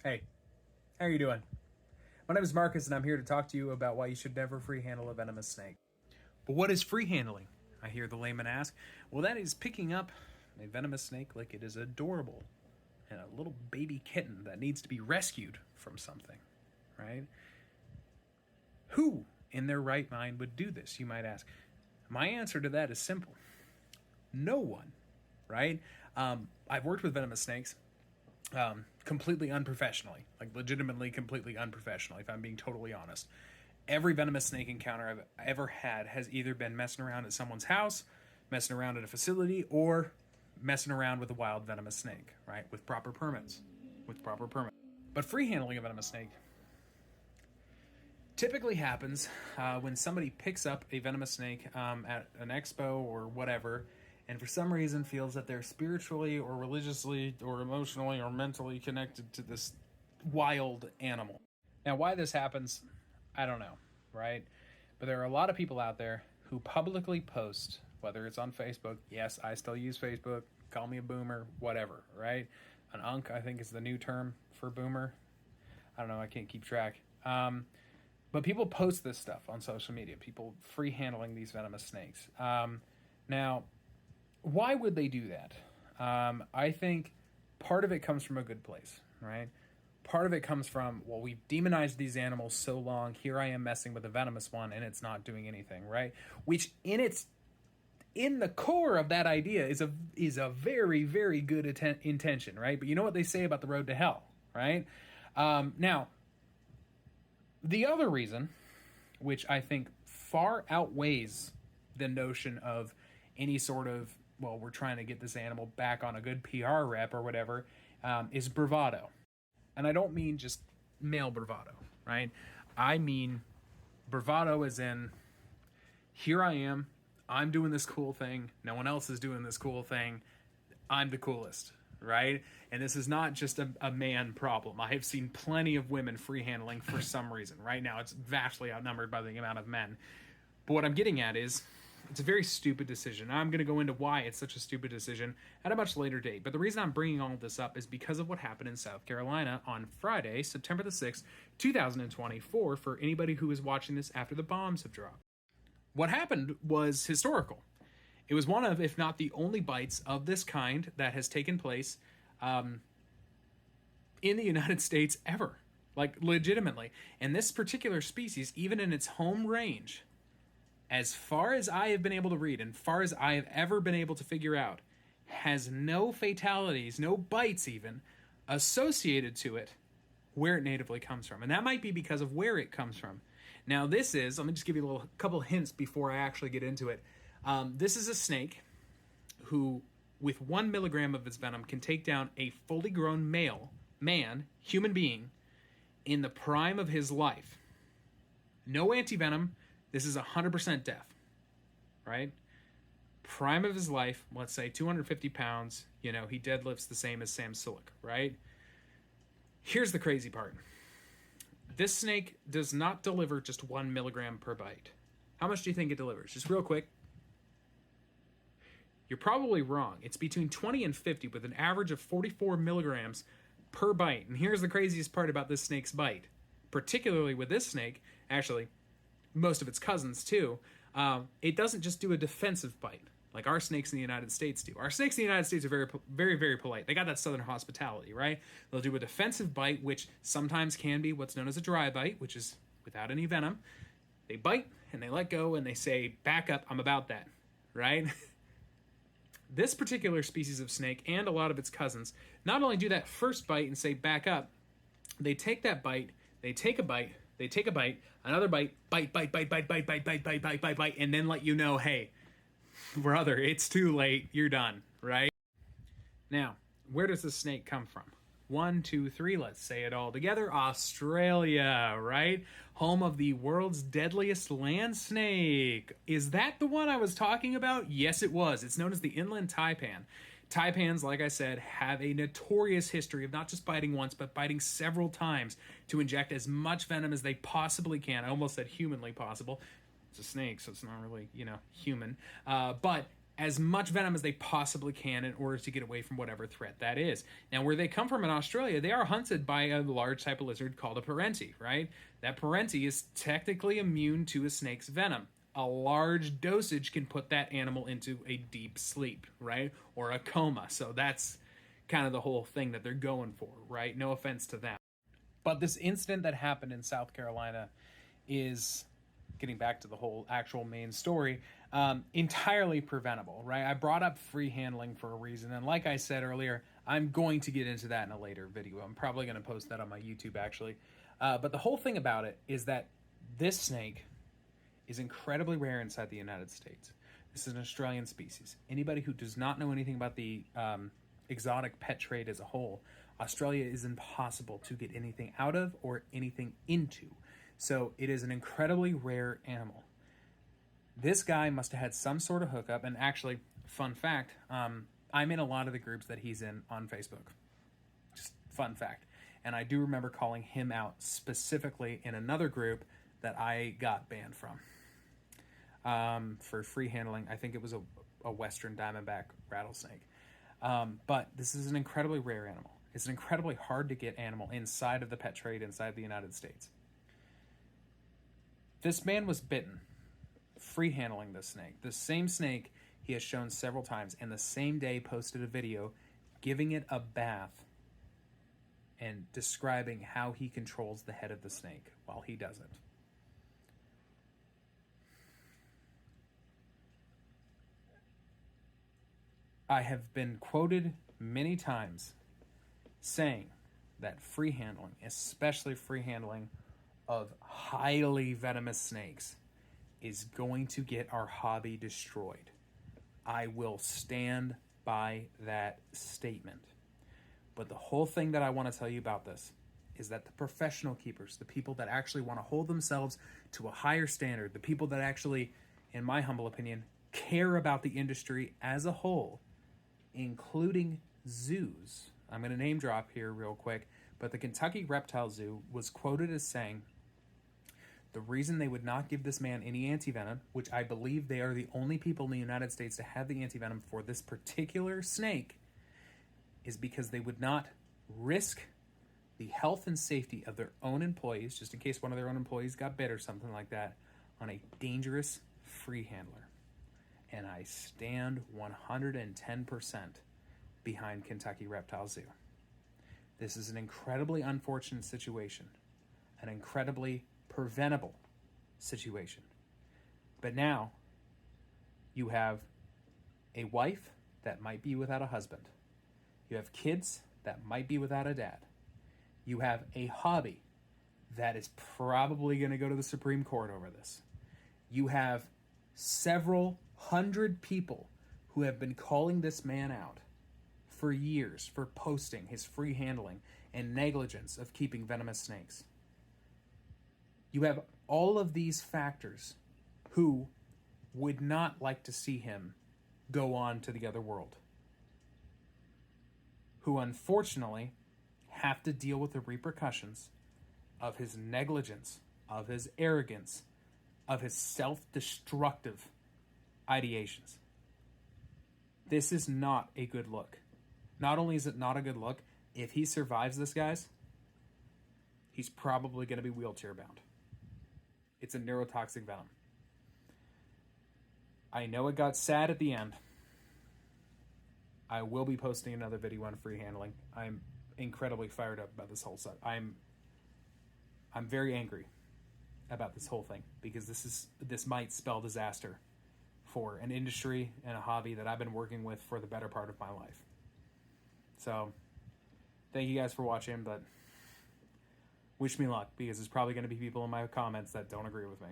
Hey, how are you doing? My name is Marcus, and I'm here to talk to you about why you should never free handle a venomous snake. But what is free handling? I hear the layman ask. Well, that is picking up a venomous snake like it is adorable and a little baby kitten that needs to be rescued from something, right? Who in their right mind would do this, you might ask? My answer to that is simple: no one, right? I've worked with venomous snakes completely unprofessionally, like legitimately completely unprofessionally, if I'm being totally honest. Every venomous snake encounter I've ever had has either been messing around at someone's house, messing around at a facility, or messing around with a wild venomous snake, right? With proper permits. With proper permits. But free handling a venomous snake typically happens when somebody picks up a venomous snake at an expo or whatever, and for some reason feels that they're spiritually or religiously or emotionally or mentally connected to this wild animal. Now, why this happens, I don't know, right? But there are a lot of people out there who publicly post, whether it's on Facebook. Yes, I still use Facebook. Call me a boomer, whatever, right? An unk, I think, is the new term for boomer. I don't know, I can't keep track. But people post this stuff on social media, people free handling these venomous snakes. Now, why would they do that? I think part of it comes from a good place, right? Part of it comes from, well, we've demonized these animals so long. Here I am messing with a venomous one, and it's not doing anything, right? Which in the core of that idea is a very, very good intention, right? But you know what they say about the road to hell, right? Now, the other reason, which I think far outweighs the notion of any sort of, well, we're trying to get this animal back on a good PR rep or whatever, is bravado. And I don't mean just male bravado, right? I mean bravado as in, here I am, I'm doing this cool thing, no one else is doing this cool thing, I'm the coolest, right? And this is not just a man problem. I have seen plenty of women free handling for some reason. Right now, it's vastly outnumbered by the amount of men. But what I'm getting at is, it's a very stupid decision. I'm going to go into why it's such a stupid decision at a much later date. But the reason I'm bringing all of this up is because of what happened in South Carolina on Friday, September the 6th, 2024, for anybody who is watching this after the bombs have dropped. What happened was historical. It was one of, if not the only bites of this kind that has taken place in the United States ever. Like, legitimately. And this particular species, even in its home range, as far as I have been able to read and far as I have ever been able to figure out, has no fatalities, no bites even, associated to it where it natively comes from. And that might be because of where it comes from. Now, this is, let me just give you a couple hints before I actually get into it. This is a snake who, with 1 milligram of its venom, can take down a fully grown human being, in the prime of his life. No antivenom. This is 100% death, right? Prime of his life, let's say 250 pounds. You know, he deadlifts the same as Sam Sulek, right? Here's the crazy part. This snake does not deliver just 1 milligram per bite. How much do you think it delivers? Just real quick. You're probably wrong. It's between 20 and 50 with an average of 44 milligrams per bite. And here's the craziest part about this snake's bite. Particularly with this snake, actually, most of its cousins too, it doesn't just do a defensive bite like our snakes in the United States do. Our snakes in the United States are very, very, very polite. They got that southern hospitality, right? They'll do a defensive bite, which sometimes can be what's known as a dry bite, which is without any venom. They bite and they let go and they say, back up, I'm about that, right? This particular species of snake and a lot of its cousins not only do that first bite and say, back up, they take that bite, they take a bite, they take a bite, another bite, bite, and then let you know, hey, brother, it's too late, you're done, right? Now, where does the snake come from? 1, 2, 3, let's say it all together. Australia, right? Home of the world's deadliest land snake. Is that the one I was talking about? Yes, it was. It's known as the inland taipan. Taipans, like I said, have a notorious history of not just biting once, but biting several times to inject as much venom as they possibly can. I almost said humanly possible. It's a snake, so it's not really, human. But as much venom as they possibly can in order to get away from whatever threat that is. Now, where they come from in Australia, they are hunted by a large type of lizard called a parenti, right? That parenti is technically immune to a snake's venom. A large dosage can put that animal into a deep sleep, right? Or a coma. So that's kind of the whole thing that they're going for, right? No offense to them. But this incident that happened in South Carolina is, getting back to the whole actual main story, entirely preventable, right? I brought up free handling for a reason, and like I said earlier, I'm going to get into that in a later video. I'm probably going to post that on my YouTube, actually. But the whole thing about it is that this snake is incredibly rare inside the United States. This is an Australian species. Anybody who does not know anything about the exotic pet trade as a whole, Australia is impossible to get anything out of or anything into. So it is an incredibly rare animal. This guy must have had some sort of hookup. And actually, fun fact, I'm in a lot of the groups that he's in on Facebook. Just fun fact. And I do remember calling him out specifically in another group that I got banned from for free handling. I think it was a Western diamondback rattlesnake. But this is an incredibly rare animal. It's an incredibly hard to get animal inside of the pet trade inside the United States. This man was bitten, free handling this snake. The same snake he has shown several times, and the same day posted a video giving it a bath and describing how he controls the head of the snake while he does it. I have been quoted many times saying that free handling, especially free handling of highly venomous snakes, is going to get our hobby destroyed. I will stand by that statement. But the whole thing that I want to tell you about this is that the professional keepers, the people that actually want to hold themselves to a higher standard, the people that actually, in my humble opinion, care about the industry as a whole, including zoos. I'm going to name drop here real quick, but the Kentucky Reptile Zoo was quoted as saying the reason they would not give this man any antivenom, which I believe they are the only people in the United States to have the antivenom for this particular snake, is because they would not risk the health and safety of their own employees, just in case one of their own employees got bit or something like that, on a dangerous free handler. And I stand 110% behind Kentucky Reptile Zoo. This is an incredibly unfortunate situation, an incredibly preventable situation. But now you have a wife that might be without a husband. You have kids that might be without a dad. You have a hobby that is probably going to go to the Supreme Court over this. You have several hundred people who have been calling this man out for years for posting his free handling and negligence of keeping venomous snakes. You have all of these factors who would not like to see him go on to the other world, who unfortunately have to deal with the repercussions of his negligence, of his arrogance, of his self-destructive ideations. This is not a good look. Not only is it not a good look, if he survives this, guys, he's probably going to be wheelchair bound. It's a neurotoxic venom. I know it got sad at the end. I will be posting another video on free handling. I'm incredibly fired up about this whole set. I'm very angry about this whole thing because this might spell disaster for an industry and a hobby that I've been working with for the better part of my life. So, thank you guys for watching, but wish me luck because there's probably going to be people in my comments that don't agree with me.